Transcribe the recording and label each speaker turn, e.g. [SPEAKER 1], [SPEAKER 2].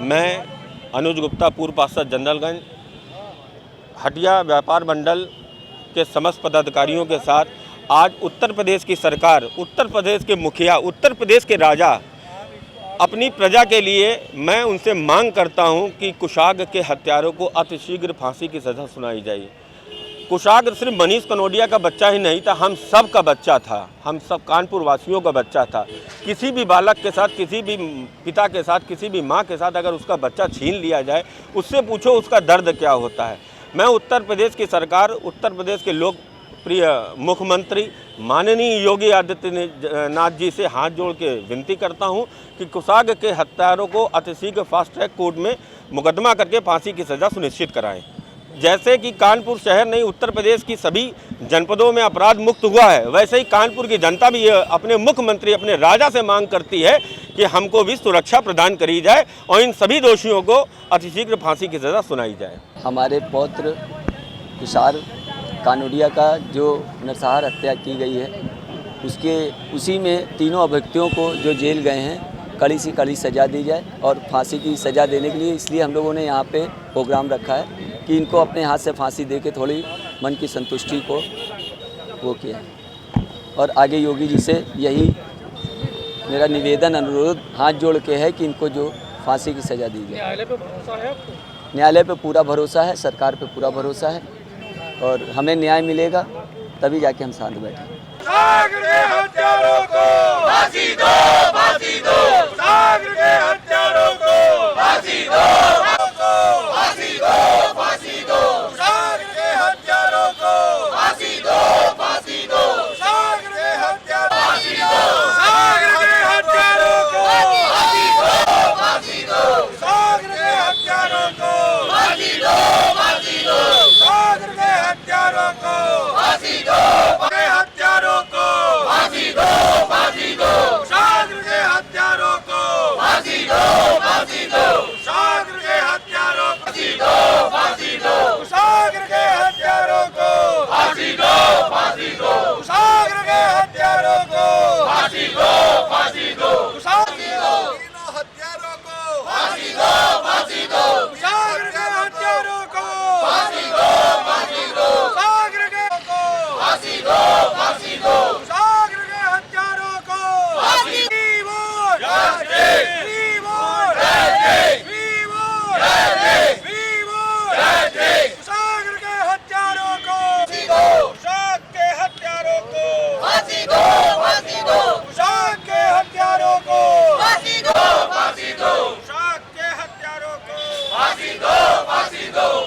[SPEAKER 1] मैं अनुज गुप्ता, पूर्व पार्षद जनरलगंज, हटिया व्यापार मंडल के समस्त पदाधिकारियों के साथ आज उत्तर प्रदेश की सरकार, उत्तर प्रदेश के मुखिया, उत्तर प्रदेश के राजा अपनी प्रजा के लिए मैं उनसे मांग करता हूं कि कुशाग्र के हत्यारों को अतिशीघ्र फांसी की सज़ा सुनाई जाए। कुशाग्र सिर्फ मनीष कनोडिया का बच्चा ही नहीं था, हम सब का बच्चा था, हम सब कानपुर वासियों का बच्चा था। किसी भी बालक के साथ, किसी भी पिता के साथ, किसी भी माँ के साथ अगर उसका बच्चा छीन लिया जाए, उससे पूछो उसका दर्द क्या होता है। मैं उत्तर प्रदेश की सरकार, उत्तर प्रदेश के लोकप्रिय मुख्यमंत्री माननीय योगी आदित्यनाथ जी से हाथ जोड़ के विनती करता हूं कि कुशाग्र के हत्यारों को अतिशीघ्र फास्ट ट्रैक कोर्ट में मुकदमा करके फांसी की सज़ा सुनिश्चित कराएं। जैसे कि कानपुर शहर नहीं, उत्तर प्रदेश की सभी जनपदों में अपराध मुक्त हुआ है, वैसे ही कानपुर की जनता भी अपने मुख्यमंत्री, अपने राजा से मांग करती है कि हमको भी सुरक्षा प्रदान करी जाए और इन सभी दोषियों को अतिशीघ्र फांसी की सज़ा सुनाई जाए।
[SPEAKER 2] हमारे पौत्र कुशाग्र कनोडिया का जो नरसंहार हत्या की गई है, उसी में तीनों अभियुक्तों को जो जेल गए हैं कड़ी से कड़ी सज़ा दी जाए और फांसी की सज़ा देने के लिए इसलिए हम लोगों ने यहाँ पे प्रोग्राम रखा है कि इनको अपने हाथ से फांसी दे के थोड़ी मन की संतुष्टि को वो किया। और आगे योगी जी से यही मेरा निवेदन, अनुरोध हाथ जोड़ के है कि इनको जो फांसी की सज़ा दी जाए।
[SPEAKER 3] न्यायालय पे भरोसा है आपको?
[SPEAKER 2] न्यायालय पे पूरा भरोसा है, सरकार पे पूरा भरोसा है और हमें न्याय मिलेगा तभी जाके हम साथ बैठेंगे।
[SPEAKER 4] कुशाग्र के हत्यारों को फांसी दो, फांसी दो। कुशाग्र के हत्यारों को फांसी दो, फांसी दो, फांसी दो। कुशाग्र के हत्यारों को फांसी दो, फांसी दो। कुशाग्र के हत्यारों फांसी दो, कुशाग्र के हत्यारों को फांसी दो, फांसी दो। कुशाग्र के हत्यारों को फांसी दो, फांसी दो। कुशाग्र के हत्यारों को फांसी दो, हत्यारों को फांसी दो, फांसी दो। कुशाग्र के हत्यारों को फांसी दो, फांसी दो। कुशाग्र के हत्यारों को फांसी दो, फांसी दो। कुशाग्र के हत्यारों को फांसी दो, फांसी दो। कुशाग्र के हत्यारों को फांसी दो, फांसी दो। कुशाग्र तीनों हत्यारों को फांसी दो, फांसी दो। कुशाग्र के हत्यारों को फांसी दो, फांसी दो। कुशाग्र के को फांसी दो, फांसी दो। कुशाग्र के हत्यारों को फांसी दो। कुशाग्र के हत्यारों को फांसी दो, कुशाग्र के हत्यारों को फांसी दो, फांसी दो। कुशाग्र के हत्यारों को फांसी दो, फांसी दो। कुशाग्र के हत्यारों को फांसी दो, फांसी दो।